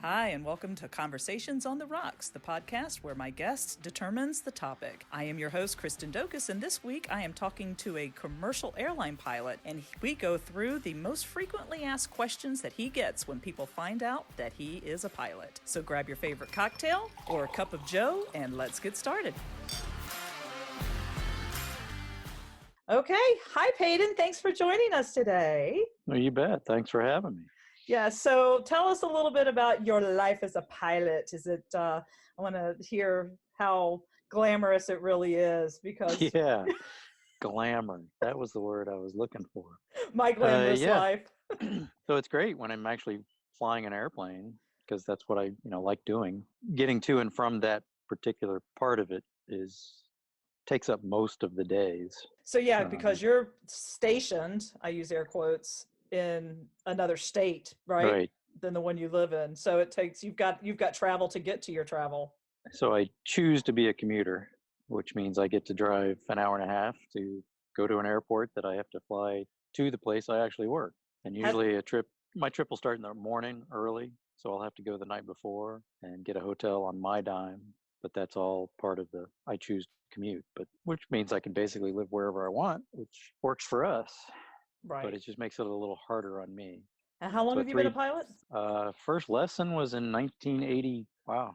Hi, and welcome to Conversations on the Rocks, the podcast where my guest determines the topic. I am your host, Kristen Dokas, and this week I am talking to a commercial airline pilot, and we go through the most frequently asked questions that he gets when people find out that he is a pilot. So grab your favorite cocktail or a cup of joe, and let's get started. Okay. Hi, Peyton. Thanks for joining us today. Well, you bet. Thanks for having me. Yeah, so tell us a little bit about your life as a pilot. I want to hear how glamorous it really is because Yeah, glamour. That was the word I was looking for. my glamorous Yeah. life. So it's great when I'm actually flying an airplane because that's what I, like doing. Getting to and from that particular part of it takes up most of the days. So yeah, because you're stationed, I use air quotes, in another state, right? Right. Than the one you live in. So you've got travel to get to your travel. So I choose to be a commuter, which means I get to drive an hour and a half to go to an airport that I have to fly to the place I actually work. And usually my trip will start in the morning early. So I'll have to go the night before and get a hotel on my dime. But that's all part of I choose to commute, which means I can basically live wherever I want, which works for us. Right. But it just makes it a little harder on me. And how long have you been a pilot? First lesson was in 1980,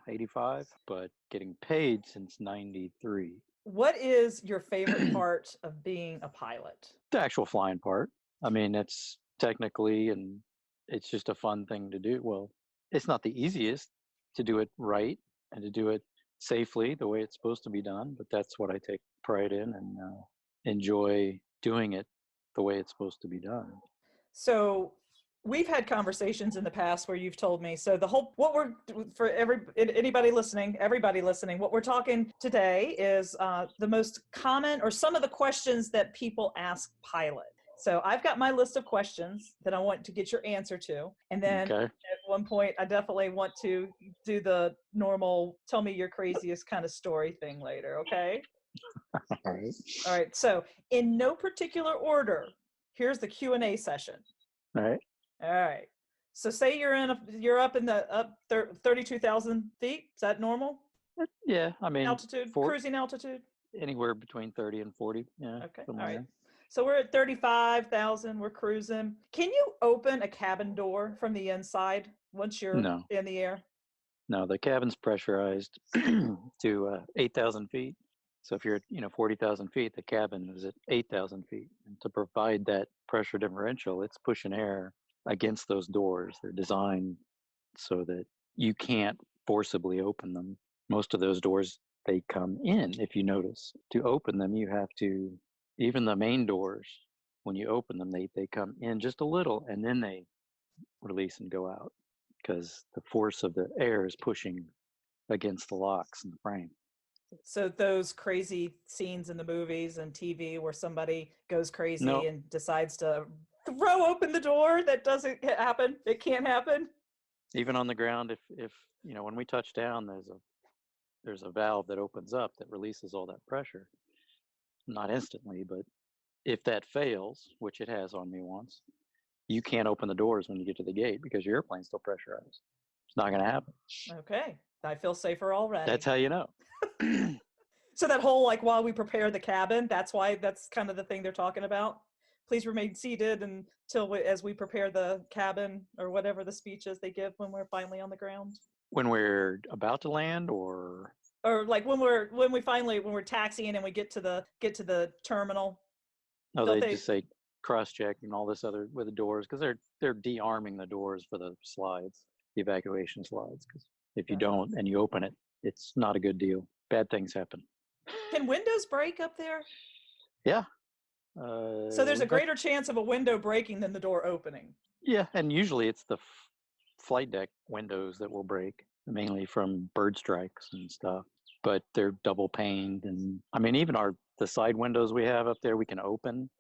85, but getting paid since 93. What is your favorite part of being a pilot? The actual flying part. I mean, it's technically, and it's just a fun thing to do. Well, it's not the easiest to do it right and to do it safely the way it's supposed to be done, but that's what I take pride in and enjoy doing it the way it's supposed to be done. So we've had conversations in the past where you've told me, so everybody listening, what we're talking today is the most common or some of the questions that people ask pilot. So I've got my list of questions that I want to get your answer to. And then At one point, I definitely want to do the normal, tell me your craziest kind of story thing later. Okay. All right. All right. So in no particular order, here's the Q&A session. All right. All right. So say you're up in the 32,000 feet. Is that normal? Yeah. I mean, altitude, cruising altitude? Anywhere between 30 and 40. Yeah. Okay. All right. So we're at 35,000. We're cruising. Can you open a cabin door from the inside once you're in the air? No, the cabin's pressurized to 8,000 feet. So if you're at 40,000 feet, the cabin is at 8,000 feet. And to provide that pressure differential, it's pushing air against those doors. They're designed so that you can't forcibly open them. Most of those doors, they come in, if you notice. To open them, you have to, even the main doors, when you open them, they come in just a little and then they release and go out because the force of the air is pushing against the locks in the frame. So those crazy scenes in the movies and TV where somebody goes crazy and decides to throw open the door, that doesn't happen. It can't happen. Even on the ground, if when we touch down, there's a valve that opens up that releases all that pressure. Not instantly, but if that fails, which it has on me once, you can't open the doors when you get to the gate because your airplane's still pressurized. It's not going to happen. Okay. I feel safer already. That's how you know. So that whole, while we prepare the cabin, that's kind of the thing they're talking about. Please remain seated as we prepare the cabin, or whatever the speech is they give when we're finally on the ground. When we're about to land, or when we're taxiing and we get to the terminal. No, they just say cross-check and all this other with the doors because they're de-arming the doors for the slides, the evacuation slides. Because if you don't and you open it, it's not a good deal. Bad things happen. Can windows break up there? Yeah. So there's a greater chance of a window breaking than the door opening. Yeah, and usually it's the flight deck windows that will break, mainly from bird strikes and stuff. But they're double paned, and I mean, even the side windows we have up there, we can open,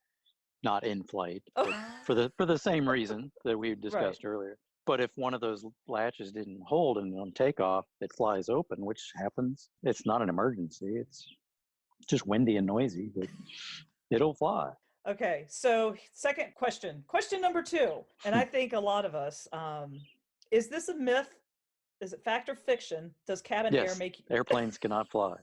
not in flight, but for the same reason that we discussed earlier. But if one of those latches didn't hold and on takeoff, it flies open, which happens. It's not an emergency. It's just windy and noisy, but it'll fly. Okay, so second question. Question number 2, and I think a lot of us, is this a myth is it fact or fiction? Does cabin air Yes, make you... airplanes cannot fly.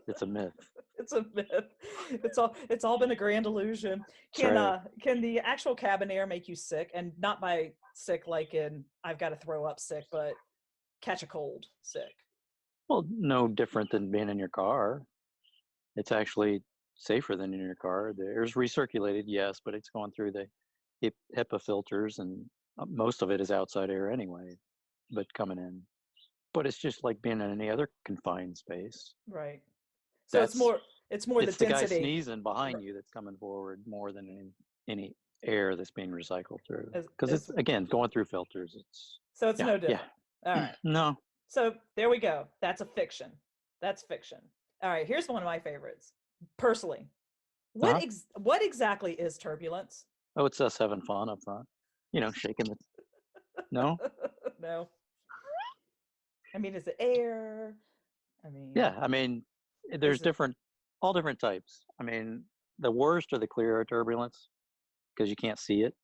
It's a myth. It's a myth. It's all been a grand illusion. That's right. Can the actual cabin air make you sick? And not by sick like in I've got to throw up sick, but catch a cold sick. Well, no different than being in your car. It's actually safer than in your car. The air's recirculated, yes, but it's going through the HEPA filters, and most of it is outside air anyway, but coming in. But it's just like being in any other confined space. Right. So That's it's more it's the the guy density. sneezing behind you that's coming forward more than any air that's being recycled through. Because it's, again, going through filters. So it's no different. Yeah. All right. No. So there we go. That's a fiction. That's fiction. All right. Here's one of my favorites. Personally, what exactly is turbulence? Oh, it's us having fun up front. Shaking the. No. No. I mean, is it air? Yeah. I mean, there's all different types. I mean, the worst are the clear air turbulence because you can't see it.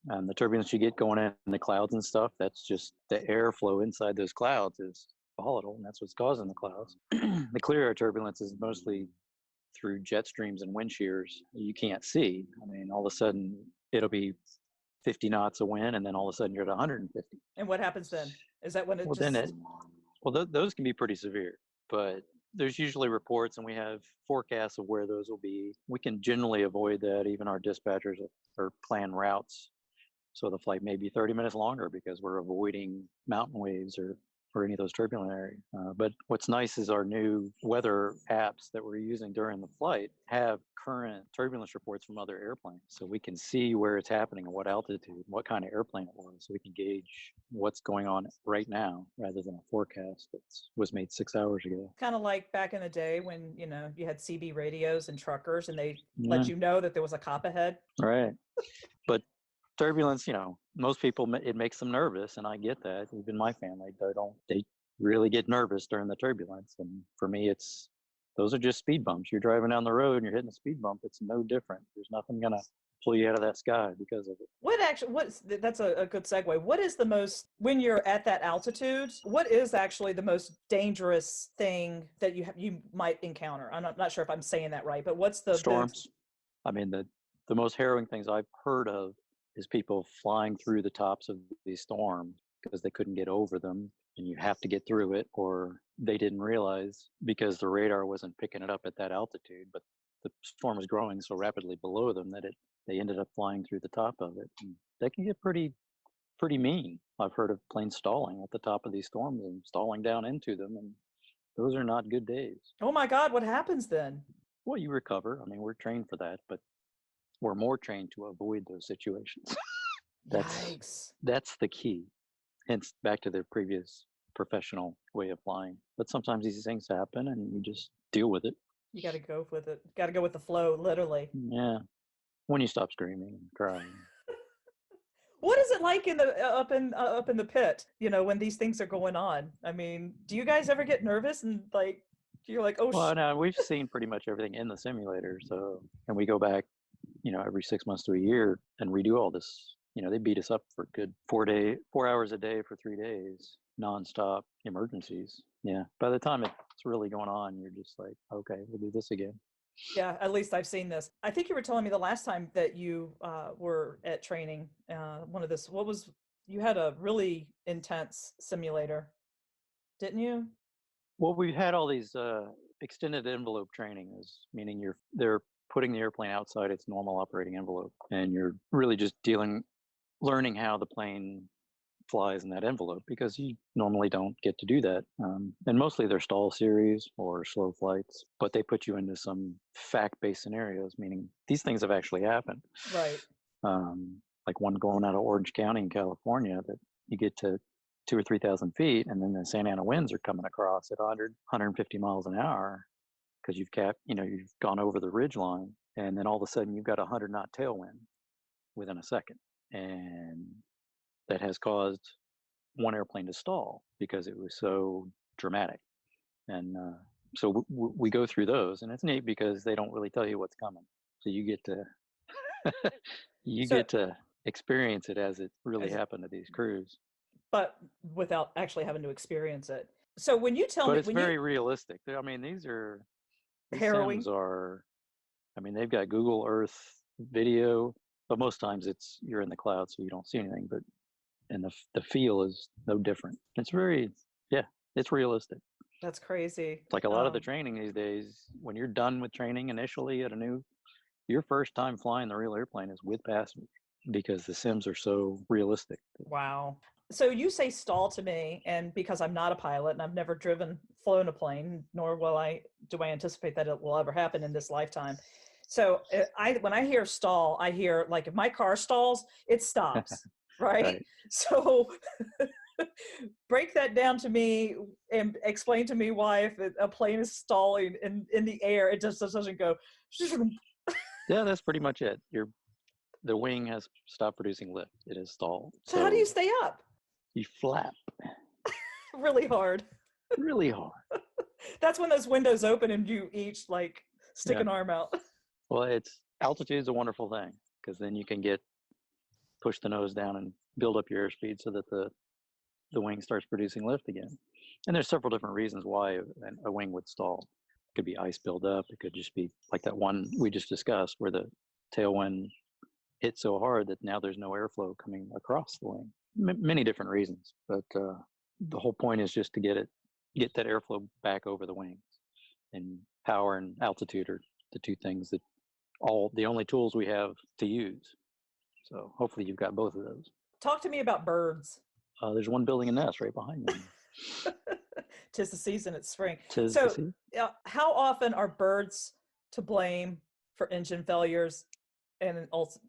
The turbulence you get going in the clouds and stuff, that's just the airflow inside those clouds is volatile, and that's what's causing the clouds. The clear air turbulence is mostly through jet streams and wind shears you can't see. I mean, all of a sudden it'll be 50 knots of wind, and then all of a sudden you're at 150. And what happens then? Is that when it those can be pretty severe, but there's usually reports, and we have forecasts of where those will be. We can generally avoid that. Even our dispatchers are plan routes, so the flight may be 30 minutes longer because we're avoiding mountain waves or any of those turbulent areas. But what's nice is our new weather apps that we're using during the flight have current turbulence reports from other airplanes. So we can see where it's happening and what altitude, what kind of airplane it was. So we can gauge what's going on right now rather than a forecast that was made 6 hours ago. Kind of like back in the day when, you had CB radios and truckers and they let you know that there was a cop ahead. Right. But turbulence, most people, it makes them nervous, and I get that. Even my family, they really get nervous during the turbulence. And for me, those are just speed bumps. You're driving down the road and you're hitting a speed bump. It's no different. There's nothing gonna pull you out of that sky because of it. That's a good segue. What is the most, when you're at that altitude, what is actually the most dangerous thing that you might encounter? I'm not sure if I'm saying that right, but what's the storms? I mean, the most harrowing things I've heard of is people flying through the tops of these storms because they couldn't get over them, and you have to get through it, or they didn't realize because the radar wasn't picking it up at that altitude, but the storm was growing so rapidly below them that they ended up flying through the top of it. And that can get pretty mean. I've heard of planes stalling at the top of these storms and stalling down into them, and those are not good days. Oh my God, what happens then? Well, you recover. I mean, we're trained for that, but we're more trained to avoid those situations. That's the key. Hence, back to the previous professional way of flying. But sometimes these things happen, and you just deal with it. You got to go with it. Got to go with the flow, literally. Yeah. When you stop screaming and crying. What is it like up in the pit? When these things are going on. I mean, do you guys ever get nervous and you're like, oh? Well, no, we've seen pretty much everything in the simulator. So, and we go back, every 6 months to a year and redo all this. They beat us up for good 4 hours a day for 3 days, nonstop emergencies. Yeah. By the time it's really going on, you're just like, okay, we'll do this again. Yeah, at least I've seen this. I think you were telling me the last time that you were at training, you had a really intense simulator, didn't you? Well, we've had all these extended envelope trainings, meaning they're putting the airplane outside its normal operating envelope, and you're really just learning how the plane flies in that envelope, because you normally don't get to do that. And mostly they're stall series or slow flights, but they put you into some fact-based scenarios, meaning these things have actually happened. Right. Like one going out of Orange County in California, that you get to 2,000 or 3,000 feet, and then the Santa Ana winds are coming across at 150 miles an hour because you've gone over the ridge line, and then all of a sudden you've got a 100-knot tailwind within a second. And that has caused one airplane to stall because it was so dramatic. And so we go through those, and it's neat because they don't really tell you what's coming. So you get to get to experience it as it really happened to these crews. but without actually having to experience it. So when you tell But me, it's when very you realistic. I mean, these harrowing, sims are, I mean, they've got Google Earth video, but most times you're in the cloud, so you don't see anything. But and the feel is no different. It's very, yeah, it's realistic. that's crazy. It's like a lot of the training these days, when you're done with training initially at your first time flying the real airplane is with passengers because the sims are so realistic. Wow. So you say stall to me, and because I'm not a pilot and I've never flown a plane, nor do I anticipate that it will ever happen in this lifetime. So when I hear stall, I hear like if my car stalls, it stops, right? Right. So break that down to me and explain to me why if a plane is stalling in the air, it just doesn't go. Yeah, that's pretty much it. The wing has stopped producing lift. It is stalled. So how do you stay up? You flap Really hard. really hard. That's when those windows open and you each like stick Yeah. an arm out. Well, altitude is a wonderful thing because then you can push the nose down and build up your airspeed so that the wing starts producing lift again. And there's several different reasons why a wing would stall. It could be ice buildup. It could just be like that one we just discussed where the tailwind hit so hard that now there's no airflow coming across the wing. Many different reasons, but the whole point is just to get that airflow back over the wings. And power and altitude are the two things that the only tools we have to use. So hopefully you've got both of those. Talk to me about birds. There's one building a nest right behind me. 'Tis the season, it's spring. Tis So the season. how often are birds to blame for engine failures and also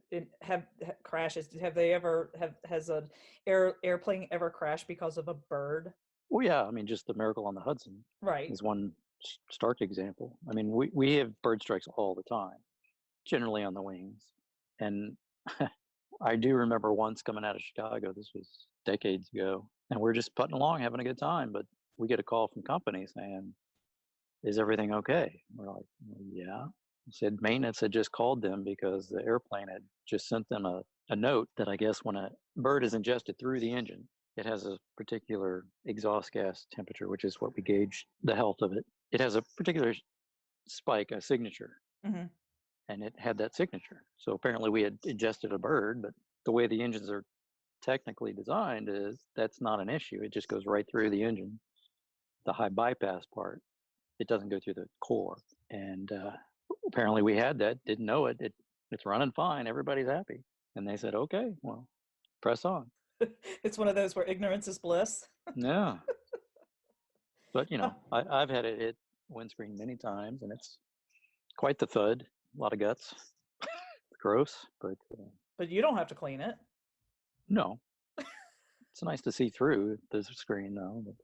have crashes? Has an airplane ever crashed because of a bird? Well, yeah, I mean, just the Miracle on the Hudson Right. is one stark example. I mean, we have bird strikes all the time, generally on the wings. And I do remember once coming out of Chicago, this was decades ago, and we're just putting along, having a good time, but we get a call from company saying, "Is everything okay?" We're like, well, "Yeah." Said maintenance had just called them because the airplane had just sent them a note that I guess when a bird is ingested through the engine, it has a particular exhaust gas temperature, which is what we gauge the health of it. It has a particular spike, a signature, Mm-hmm. and it had that signature. So apparently we had ingested a bird, but the way the engines are technically designed is that's not an issue. It just goes right through the engine, the high bypass part. It doesn't go through the core. And apparently we had that, didn't know it. It's running fine. Everybody's happy. And they said, okay, well, press on. It's one of those where ignorance is bliss. Yeah. But, I've had it hit windscreen many times, and it's quite the thud. A lot of guts. Gross, but... But you don't have to clean it. No. It's nice to see through the screen, though. But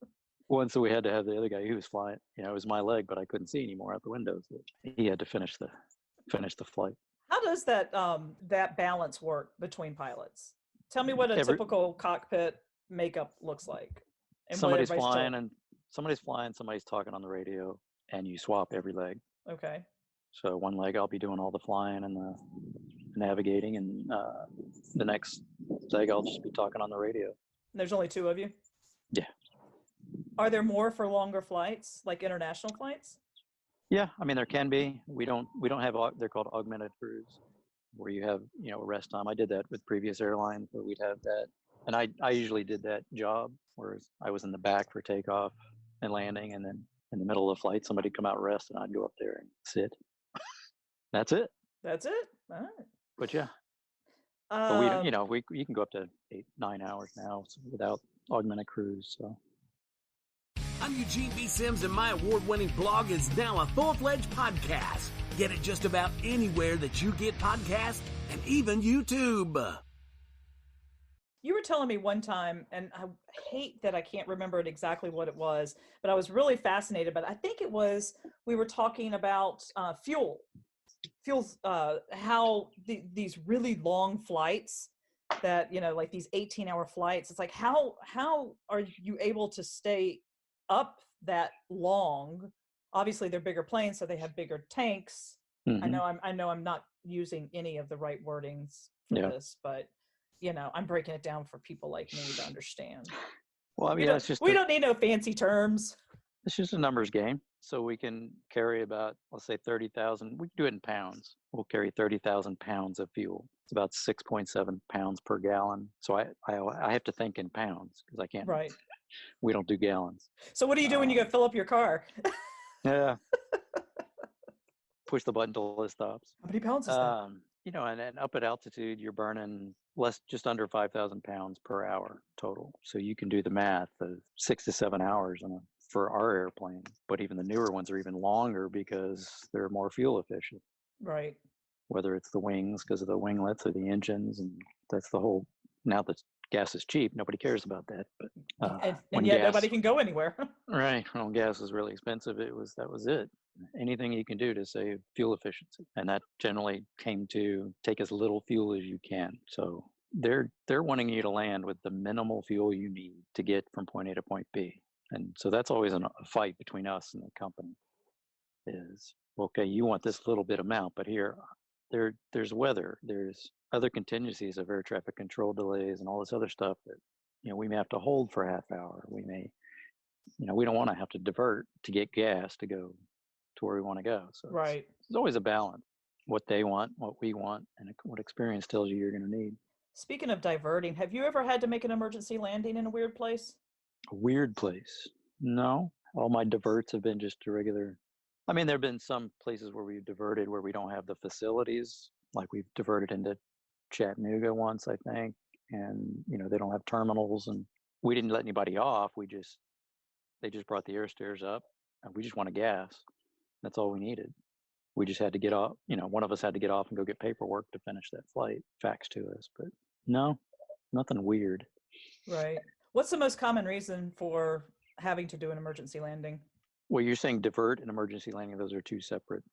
once we had to have the other guy who was flying, it was my leg, but I couldn't see anymore out the window. So he had to finish the flight. How does that balance work between pilots? Tell me what a typical cockpit makeup looks like. And somebody's flying, somebody's talking on the radio, and you swap every leg. Okay. So one leg I'll be doing all the flying and the navigating, and the next leg I'll just be talking on the radio. There's only two of you? Yeah. Are there more for longer flights, like international flights? Yeah, I mean there can be. We don't have, they're called augmented crews, where you have rest time. I did that with previous airlines, where we'd have that, and I usually did that job, whereas I was in the back for takeoff and landing, and then in the middle of the flight somebody'd come out rest, and I'd go up there and sit. That's it. All right. But yeah, but you can go up to 8-9 hours now without augmented crews. So I'm Eugene B. Sims, and my award-winning blog is now a full-fledged podcast. Get it just about anywhere that you get podcasts, and even YouTube. You were telling me one time, and I hate that I can't remember exactly what it was, but I was really fascinated. But I think it was, we were talking about fuels, how these really long flights that, like these 18-hour flights, it's like, how are you able to stay up that long? Obviously they're bigger planes, so they have bigger tanks. Mm-hmm. I know I'm not using any of the right wordings for this, but I'm breaking it down for people like me to understand. Well, I We mean, don't we don't need no fancy terms. it's just a numbers game. So we can carry about, let's say 30,000, we can do it in pounds. We'll carry 30,000 pounds of fuel. It's about 6.7 pounds per gallon. So I have to think in pounds because I can't, Right. we don't do gallons. So what do you do when you go fill up your car? Yeah. Push the button till it stops. How many pounds is that? And up at altitude, you're burning just under 5,000 pounds per hour total. So you can do the math of 6 to 7 hours for our airplane. But even the newer ones are even longer because they're more fuel efficient. Right. Whether it's the wings because of the winglets or the engines, and that's the whole. Now that gas is cheap, nobody cares about that. But and yet nobody can go anywhere. Right, when gas was really expensive, that was it. Anything you can do to save fuel efficiency, and that generally came to take as little fuel as you can. So they're wanting you to land with the minimal fuel you need to get from point A to point B, and so that's always a fight between us and the company. Is okay, you want this little bit amount, but there's weather, there's other contingencies of air traffic control delays and all this other stuff that we may have to hold for a half hour. We may we don't want to have to divert to get gas to go to where we want to go. So Right. it's always a balance. What they want, what we want, and what experience tells you you're going to need. Speaking of diverting, have you ever had to make an emergency landing in a weird place? A weird place? No. All my diverts have been just a regular. I mean, there have been some places where we've diverted where we don't have the facilities. Like we've diverted into Chattanooga once, I think, and they don't have terminals, and we didn't let anybody off. They just brought the air stairs up, and we just wanted gas. That's all we needed. We just had to get off. One of us had to get off and go get paperwork to finish that flight, faxed to us. But no, nothing weird. Right. What's the most common reason for having to do an emergency landing? Well, you're saying divert and emergency landing; those are two separate.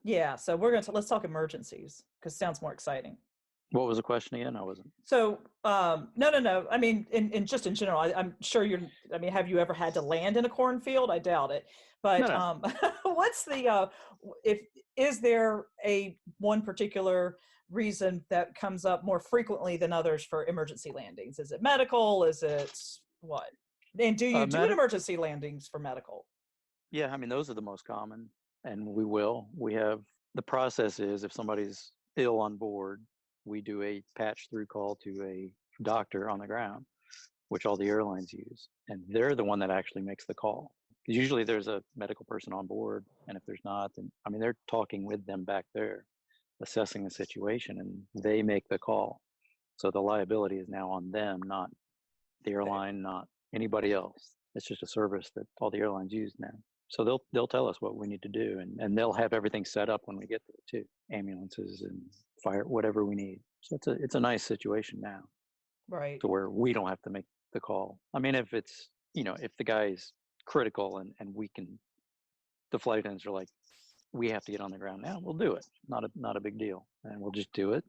Yeah. So let's talk emergencies because it sounds more exciting. What was the question again? I wasn't. So, no. I mean, in general, I'm sure have you ever had to land in a cornfield? I doubt it. But No. what's is there a one particular reason that comes up more frequently than others for emergency landings? Is it medical? Is it what? And do you do emergency landings for medical? Yeah, I mean, those are the most common, and we have, the process is if somebody's ill on board, we do a patch through call to a doctor on the ground, which all the airlines use. And they're the one that actually makes the call. Because usually there's a medical person on board. And if there's not, then, they're talking with them back there, assessing the situation, and they make the call. So the liability is now on them, not the airline, not anybody else. It's just a service that all the airlines use now. So they'll tell us what we need to do, and they'll have everything set up when we get there too. Ambulances and fire, whatever we need. So it's a nice situation now. Right. To where we don't have to make the call. I mean, if it's if the guy's critical and the flight attendants are like, we have to get on the ground now, we'll do it. Not a big deal, and we'll just do it,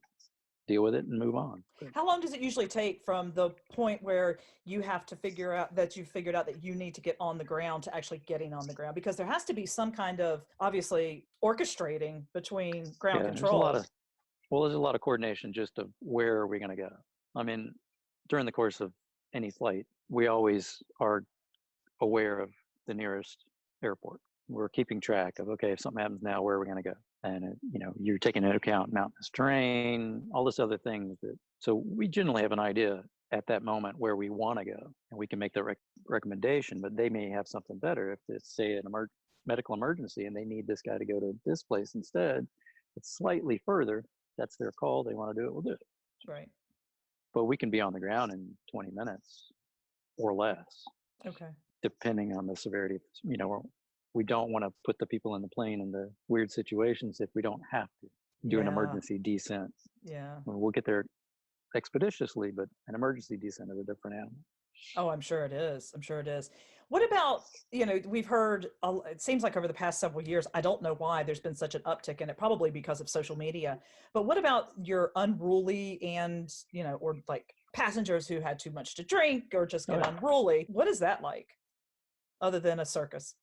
deal with it, and move on. How long does it usually take from the point where you have to figure out that you've figured out that you need to get on the ground to actually getting on the ground? Because there has to be some kind of, obviously, orchestrating between ground control. There's a lot of coordination just of where are we going to go. I mean, during the course of any flight, we always are aware of the nearest airport. We're keeping track of, okay, if something happens now, where are we going to go? And, you're taking into account mountainous terrain, all this other things. So we generally have an idea at that moment where we want to go, and we can make the recommendation, but they may have something better. If it's, say, an medical emergency and they need this guy to go to this place instead, it's slightly further. That's their call. They want to do it, we'll do it. Right. But we can be on the ground in 20 minutes or less. Okay. Depending on the severity. We don't want to put the people in the plane in the weird situations if we don't have to do an emergency descent. Yeah. We'll get there expeditiously, but an emergency descent is a different animal. Oh, I'm sure it is. What about, we've heard, it seems like over the past several years, I don't know why there's been such an uptick in it, probably because of social media, but what about your unruly and, or like passengers who had too much to drink or just get unruly? What is that like other than a circus?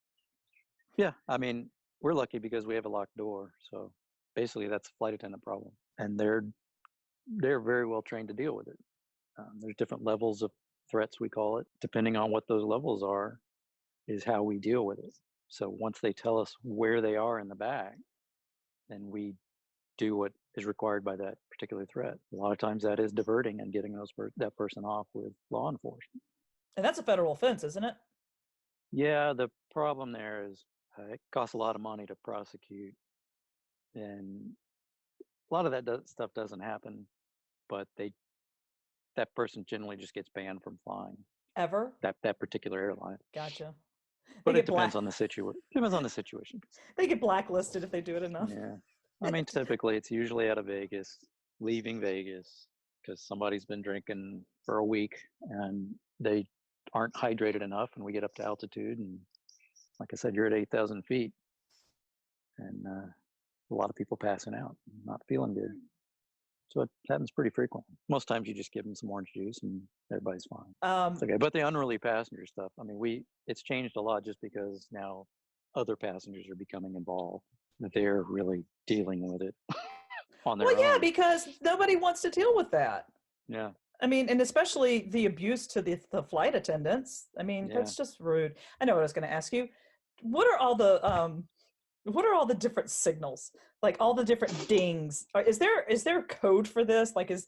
Yeah, I mean, we're lucky because we have a locked door. So basically that's a flight attendant problem, and they're very well trained to deal with it. There's different levels of threats, we call it. Depending on what those levels are, is how we deal with it. So once they tell us where they are in the bag, then we do what is required by that particular threat. A lot of times that is diverting and getting that person off with law enforcement. And that's a federal offense, isn't it? Yeah, the problem there is it costs a lot of money to prosecute, and a lot of that stuff doesn't happen, but that person generally just gets banned from flying Ever? that particular airline. Gotcha. But it depends on the situation. Depends on the situation. They get blacklisted if they do it enough. Yeah. I mean, typically it's usually out of Vegas, leaving Vegas because somebody's been drinking for a week and they aren't hydrated enough, and we get up to altitude, and like I said, you're at 8,000 feet, and a lot of people passing out, not feeling good. So it happens pretty frequently. Most times you just give them some orange juice and everybody's fine. It's okay. But the unruly passenger stuff, I mean, it's changed a lot just because now other passengers are becoming involved. That they're really dealing with it on their own. Well, yeah, because nobody wants to deal with that. Yeah. I mean, and especially the abuse to the flight attendants. I mean, that's just rude. I know what I was going to ask you. What are all the different signals? Like all the different dings? Is there a code for this? Like is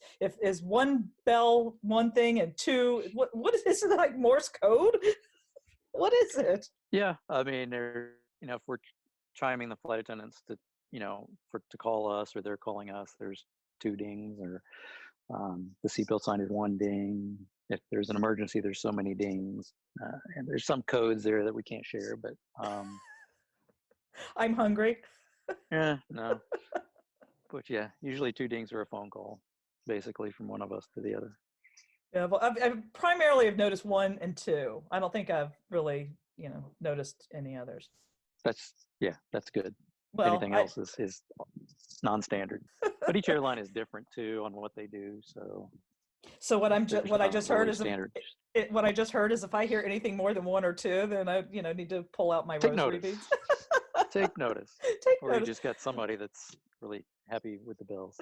one bell one thing and two? What is it, like Morse code? What is it? Yeah, I mean, if we're chiming the flight attendants to call us, or they're calling us, there's 2 dings, or the seatbelt sign is 1 ding. If there's an emergency, there's so many dings, and there's some codes there that we can't share, but I'm hungry. yeah, no, but yeah, usually 2 dings are a phone call, basically from one of us to the other. Yeah, well, I've primarily have noticed 1 and 2. I don't think I've really noticed any others. That's good. Well, anything else is non-standard, but each airline is different too on what they do. So what I just heard is if I hear anything more than 1 or 2, then I need to pull out my rosary beads. Take notice. You just got somebody that's really happy with the bills.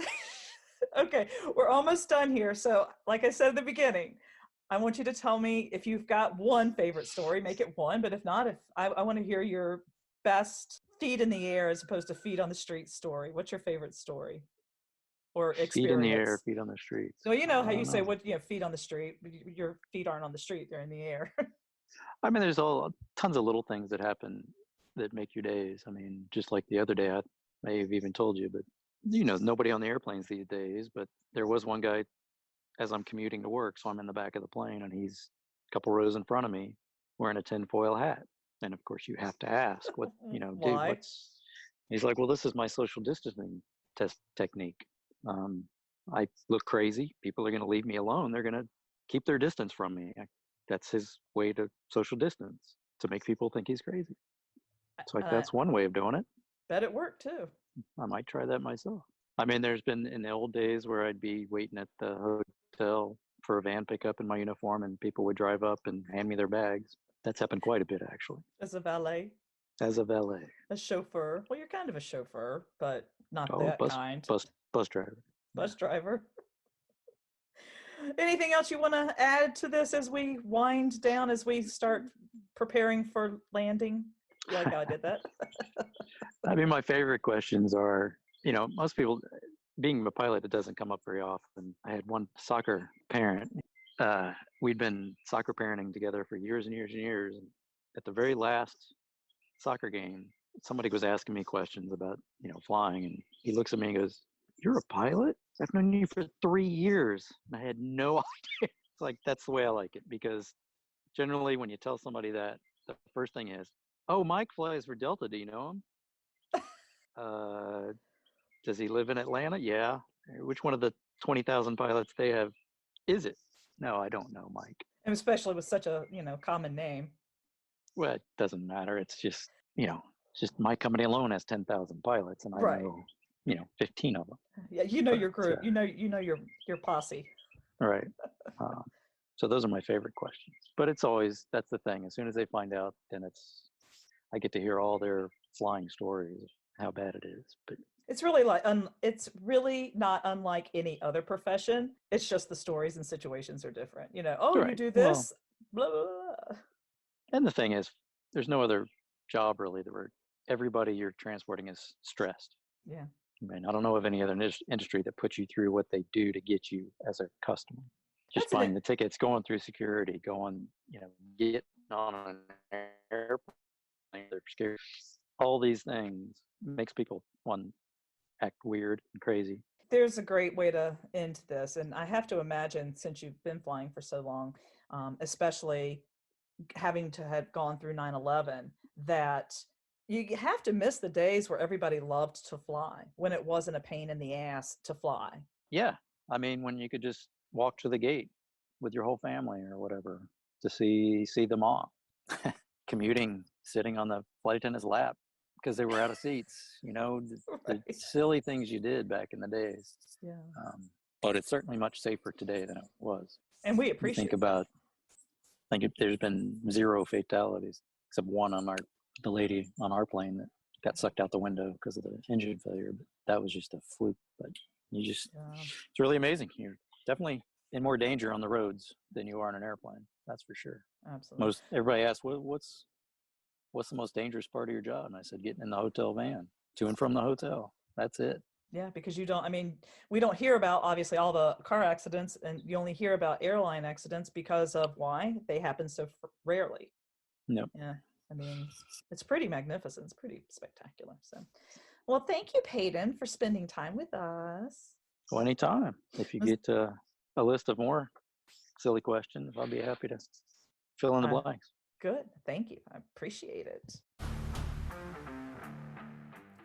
Okay, we're almost done here. So like I said at the beginning, I want you to tell me if you've got 1 favorite story, make it 1. But if not, if I want to hear your best feet in the air as opposed to feet on the street story. What's your favorite story or experience? Feet in the air, feet on the streets. So you know how you say feet on the street. Your feet aren't on the street; they're in the air. I mean, there's tons of little things that happen that make your days. I mean, just like the other day, I may have even told you, but nobody on the airplanes these days. But there was one guy as I'm commuting to work, so I'm in the back of the plane, and he's a couple rows in front of me wearing a tinfoil hat. And of course, you have to ask, what Why? dude, he's like, well, this is my social distancing technique. I look crazy. People are going to leave me alone. They're going to keep their distance from me. That's his way to social distance, to make people think he's crazy. So that's one way of doing it. Bet it worked too. I might try that myself. I mean, there's been in the old days where I'd be waiting at the hotel for a van pickup in my uniform, and people would drive up and hand me their bags. That's happened quite a bit, actually. As a valet? As a valet. A chauffeur. Well, you're kind of a chauffeur, but not that kind. Bus driver. Bus driver. Anything else you want to add to this as we wind down, as we start preparing for landing? You like how I did that? I mean, my favorite questions are, most people, being a pilot, it doesn't come up very often. I had one soccer parent. We'd been soccer parenting together for years and years and years. And at the very last soccer game, somebody was asking me questions about, flying. And he looks at me and goes, "You're a pilot? I've known you for 3 years." And I had no idea. It's like, that's the way I like it, because generally when you tell somebody that, the first thing is, "Oh, Mike flies for Delta. Do you know him?" Does he live in Atlanta? Yeah. Which one of the 20,000 pilots they have is it? No, I don't know, Mike. And especially with such a, common name. Well, it doesn't matter. It's just, just my company alone has 10,000 pilots, and I know, 15 of them. Yeah, your group. You know your posse. Right. So those are my favorite questions. But it's always, that's the thing. As soon as they find out, then I get to hear all their flying stories of how bad it is. But It's really like it's really not unlike any other profession. It's just the stories and situations are different. Oh, you Right. do Well, this, blah, blah, blah. and the thing is, there's no other job really where everybody you're transporting is stressed. Yeah. I mean, I don't know of any other industry that puts you through what they do to get you as a customer. Just That's buying the tickets, going through security, getting on an airplane, they're scared. All these things makes people act weird and crazy. There's a great way to end this. And I have to imagine, since you've been flying for so long, especially having to have gone through 9/11, that you have to miss the days where everybody loved to fly, when it wasn't a pain in the ass to fly. Yeah. I mean, when you could just walk to the gate with your whole family or whatever to see them off. Commuting, sitting on the flight attendant's lap because they were out of seats, the Right. silly things you did back in the days. Yeah. But it's certainly much safer today than it was. And we You appreciate there's been 0 fatalities except one on the lady on our plane that got sucked out the window because of the engine failure. But that was just a fluke. But it's really amazing. You're definitely in more danger on the roads than you are on an airplane. That's for sure. Absolutely. Everybody asks, what's the most dangerous part of your job? And I said, getting in the hotel van to and from the hotel. That's it. Yeah, because we don't hear about obviously all the car accidents, and you only hear about airline accidents because of why they happen so rarely. Nope. Yeah, it's pretty magnificent. It's pretty spectacular. So, well, thank you, Peyton, for spending time with us. Well, anytime. If you get a list of more silly questions, I'll be happy to fill in the blanks. Good. Thank you. I appreciate it.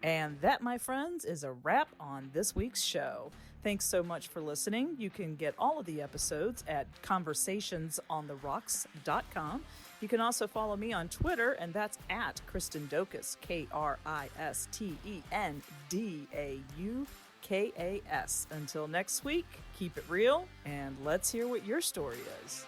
And that, my friends, is a wrap on this week's show. Thanks so much for listening. You can get all of the episodes at conversationsontheRocks.com. You can also follow me on Twitter, and that's at Kristen Daukas, KristenDaukas. Until next week, keep it real, and let's hear what your story is.